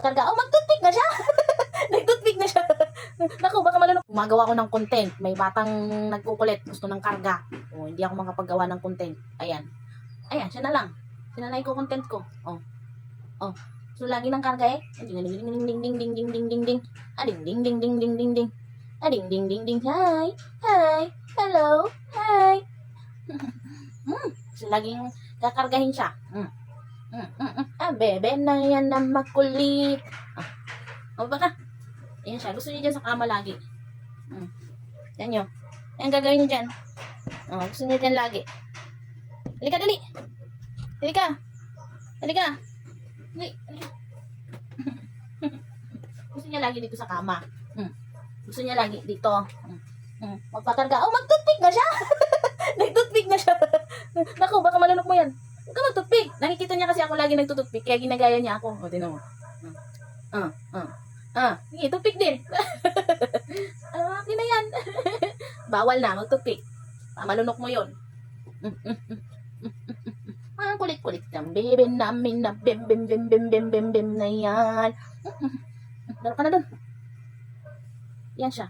Karga, oh, mag-toothpick na siya. Nag-toothpick na siya. Naku, baka malunok. Gumagawa ko ng content. May batang nagkukulit. Gusto ng karga. Oh, hindi ako makapaggawa ng content. Ayan. Ayan, siya na lang. Siya na lang yung content ko. Oh. Oh. So, lagi ng karga eh. Ding, ding, ding, ding, ding, ding, ding, ding, ding, ding. Ah, ding, ding, ding, ding, ding, ding, ding. Ah, ding, ding, ding, ding. Hi. Hi. Hello. Hi. So, laging kakargahin siya. Ah, bebe na yan na makulit. Ah. O, baka. Ayan siya. Gusto niya dyan sa kama lagi. Yan nyo. Ayan gagawin niyo dyan. Oh, gusto niya dyan lagi. Halika, dali. Halika. Halika. Dali. Gusto niya lagi dito sa kama. Gusto niya lagi dito. Magpakarga. Oh, mag-toothpick na siya. Nag-toothpick na siya. Naku, baka malunok mo yan. Huwag ka mag-toothpick. Nakikita niya kasi ako lagi nag-toothpick. Kaya ginagaya niya ako. O, tinan mo. Sige, toothpick din. Akin na yan. Bawal na, mag-toothpick. Malunok mo yun. Ang kulit-kulit ng bebe namin na bim na yan. Dalo ka na dun. Yan siya.